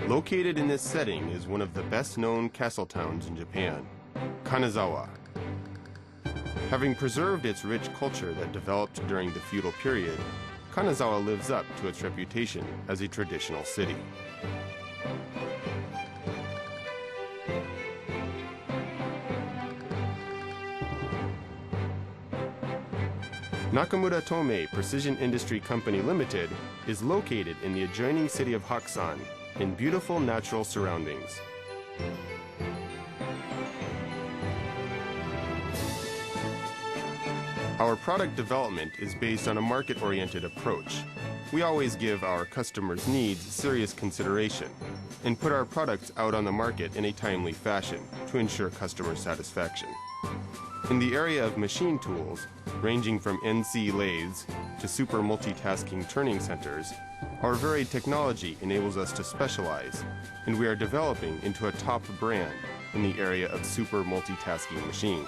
Located in this setting is one of the best-known castle towns in Japan, Kanazawa. Having preserved its rich culture that developed during the feudal period, Kanazawa lives up to its reputation as a traditional city. Nakamura-Tome Precision Industry Company Limited is located in the adjoining city of Hakusan in beautiful natural surroundings. Our product development is based on a market-oriented approach. We always give our customers' needs serious consideration and put our products out on the market in a timely fashion to ensure customer satisfaction. In the area of machine tools, ranging from NC lathes to super multitasking turning centers, our varied technology enables us to specialize, and we are developing into a top brand in the area of super multitasking machines.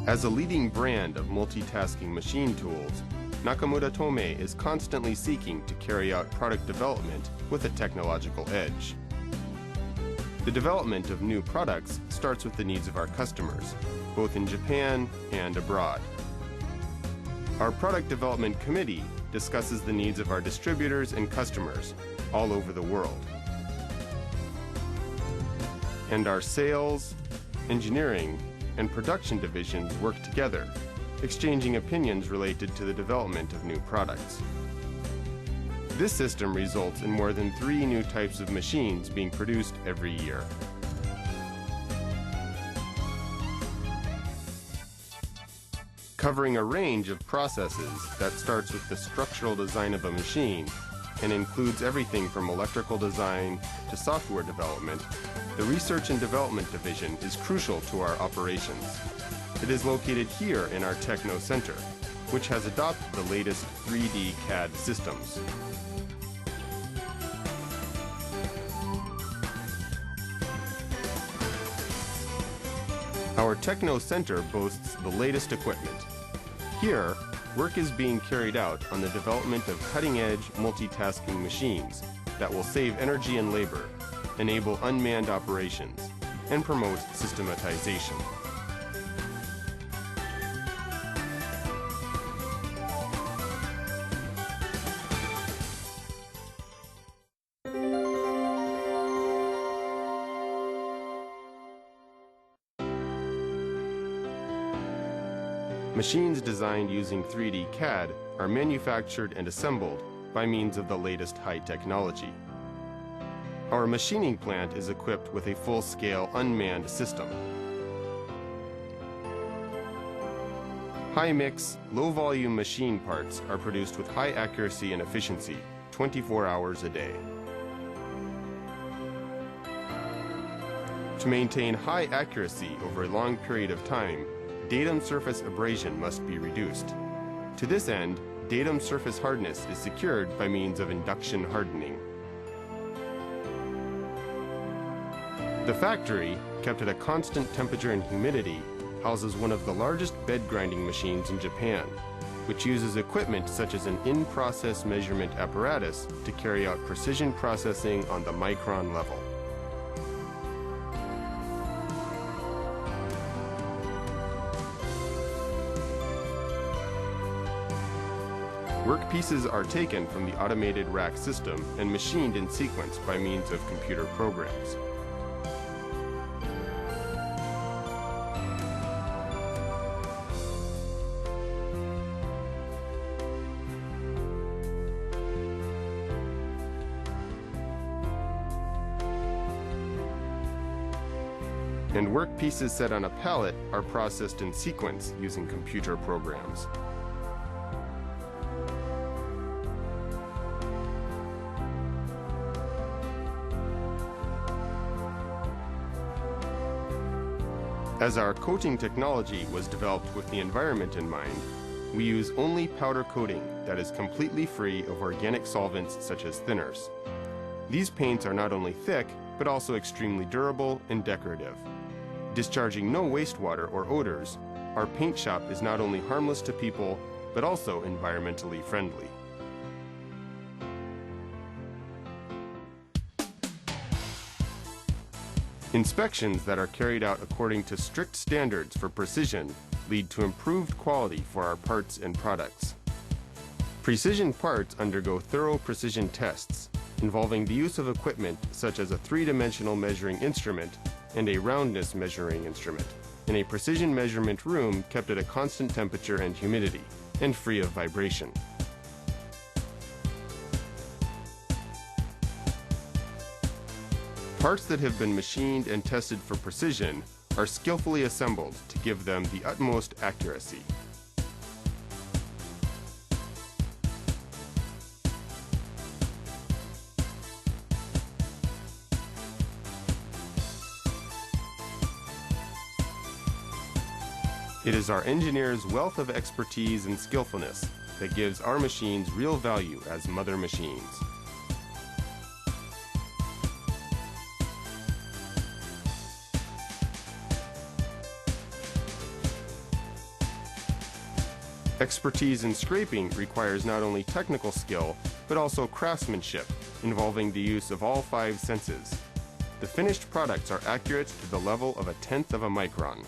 As a leading brand of multitasking machine tools, Nakamura-Tome is constantly seeking to carry out product development with a technological edge. The development of new products starts with the needs of our customers, both in Japan and abroad. Our product development committee discusses the needs of our distributors and customers all over the world. And our sales, engineering, and production divisions work together, exchanging opinions related to the development of new products. This system results in more than 3 new types of machines being produced every year. Covering a range of processes that starts with the structural design of a machine and includes everything from electrical design to software development, the Research and Development Division is crucial to our operations. It is located here in our Techno Center, which has adopted the latest 3D CAD systems. Our Techno Center boasts the latest equipment. Here, work is being carried out on the development of cutting-edge multitasking machines that will save energy and labor, enable unmanned operations, and promote systematization. Machines designed using 3D CAD are manufactured and assembled by means of the latest high technology. Our machining plant is equipped with a full-scale unmanned system. High-mix, low-volume machine parts are produced with high accuracy and efficiency, 24 hours a day. To maintain high accuracy over a long period of time, datum surface abrasion must be reduced. To this end, datum surface hardness is secured by means of induction hardening. The factory, kept at a constant temperature and humidity, houses one of the largest bed grinding machines in Japan, which uses equipment such as an in-process measurement apparatus to carry out precision processing on the micron level. Workpieces are taken from the automated rack system and machined in sequence by means of computer programs. And workpieces set on a pallet are processed in sequence using computer programs. As our coating technology was developed with the environment in mind, we use only powder coating that is completely free of organic solvents such as thinners. These paints are not only thick, but also extremely durable and decorative. Discharging no wastewater or odors, our paint shop is not only harmless to people, but also environmentally friendly. Inspections that are carried out according to strict standards for precision lead to improved quality for our parts and products. Precision parts undergo thorough precision tests, involving the use of equipment such as a three-dimensional measuring instrument and a roundness measuring instrument, in a precision measurement room kept at a constant temperature and humidity, and free of vibration. Parts that have been machined and tested for precision are skillfully assembled to give them the utmost accuracy. It is our engineers' wealth of expertise and skillfulness that gives our machines real value as mother machines. Expertise in scraping requires not only technical skill, but also craftsmanship, involving the use of all 5 senses. The finished products are accurate to the level of 1/10 of a micron.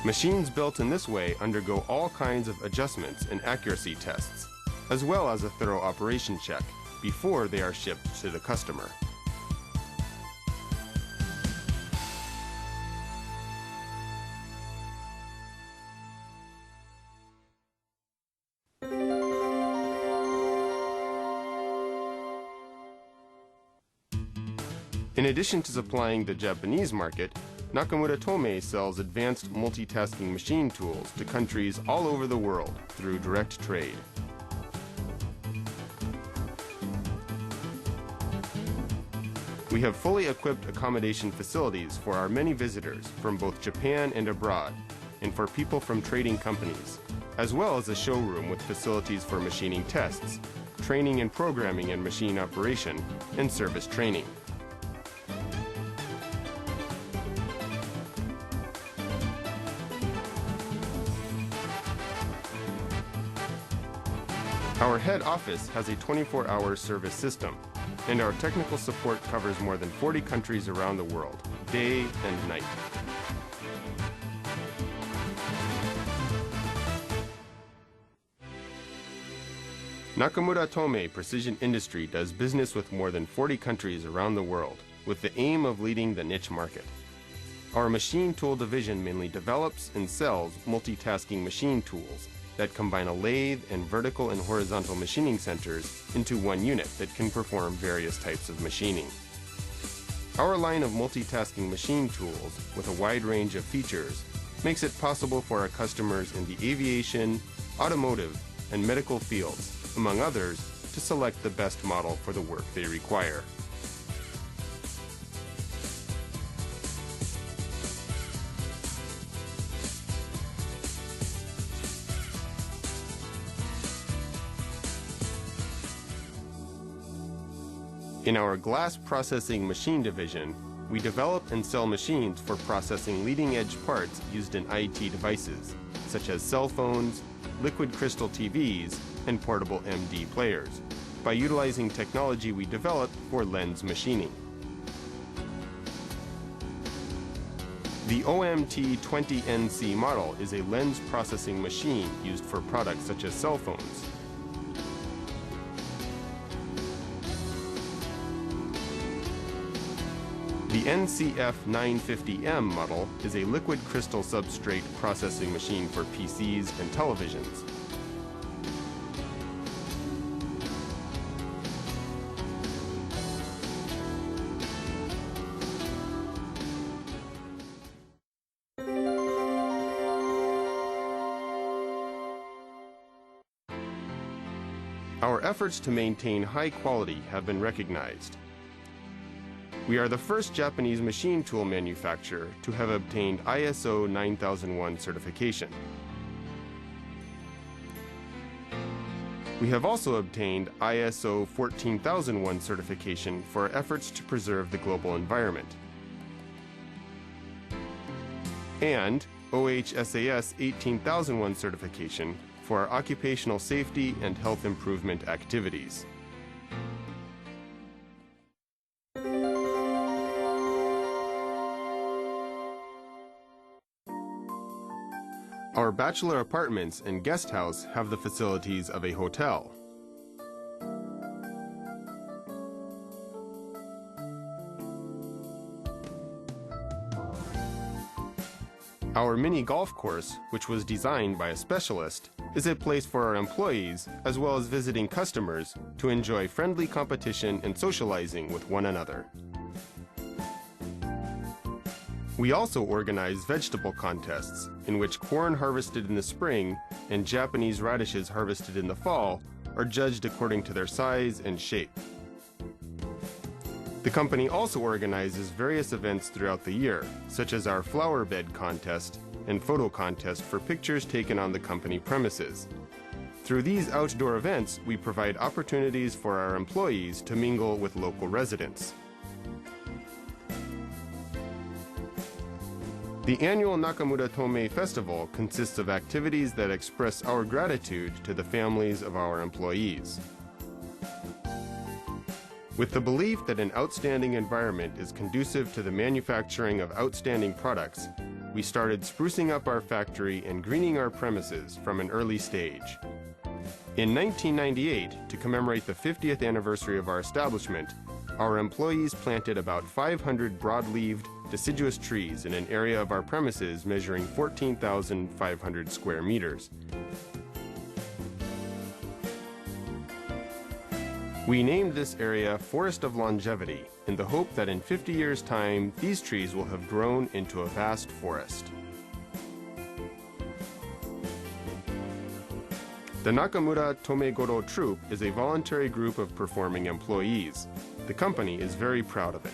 Machines built in this way undergo all kinds of adjustments and accuracy tests, as well as a thorough operation check before they are shipped to the customer. In addition to supplying the Japanese market, Nakamura-Tome sells advanced multitasking machine tools to countries all over the world through direct trade. We have fully equipped accommodation facilities for our many visitors from both Japan and abroad, and for people from trading companies, as well as a showroom with facilities for machining tests, training and programming in machine operation, and service training. Our head office has a 24-hour service system, and our technical support covers more than 40 countries around the world, day and night. Nakamura-Tome Precision Industry does business with more than 40 countries around the world, with the aim of leading the niche market. Our machine tool division mainly develops and sells multitasking machine tools that combine a lathe and vertical and horizontal machining centers into one unit that can perform various types of machining. Our line of multitasking machine tools, with a wide range of features, makes it possible for our customers in the aviation, automotive, and medical fields, among others, to select the best model for the work they require. In our glass processing machine division, we develop and sell machines for processing leading-edge parts used in IT devices, such as cell phones, liquid crystal TVs, and portable MD players, by utilizing technology we developed for lens machining. The OMT-20NC model is a lens processing machine used for products such as cell phones. The NCF950M model is a liquid crystal substrate processing machine for PCs and televisions. Our efforts to maintain high quality have been recognized. We are the first Japanese machine tool manufacturer to have obtained ISO 9001 certification. We have also obtained ISO 14001 certification for our efforts to preserve the global environment, and OHSAS 18001 certification for our occupational safety and health improvement activities. Our bachelor apartments and guest house have the facilities of a hotel. Our mini golf course, which was designed by a specialist, is a place for our employees, as well as visiting customers, to enjoy friendly competition and socializing with one another. We also organize vegetable contests, in which corn harvested in the spring and Japanese radishes harvested in the fall are judged according to their size and shape. The company also organizes various events throughout the year, such as our flower bed contest and photo contest for pictures taken on the company premises. Through these outdoor events, we provide opportunities for our employees to mingle with local residents. The annual Nakamura-Tome Festival consists of activities that express our gratitude to the families of our employees. With the belief that an outstanding environment is conducive to the manufacturing of outstanding products, we started sprucing up our factory and greening our premises from an early stage. In 1998, to commemorate the 50th anniversary of our establishment, our employees planted about 500 broad-leaved, deciduous trees in an area of our premises measuring 14,500 square meters. We named this area Forest of Longevity in the hope that in 50 years' time, these trees will have grown into a vast forest. The Nakamura-Tome Troupe is a voluntary group of performing employees. The company is very proud of it.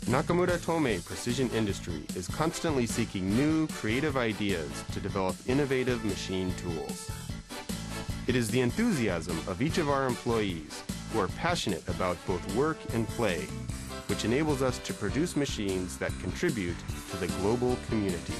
Nakamura-Tome Precision Industry is constantly seeking new, creative ideas to develop innovative machine tools. It is the enthusiasm of each of our employees who are passionate about both work and play, which enables us to produce machines that contribute to the global community.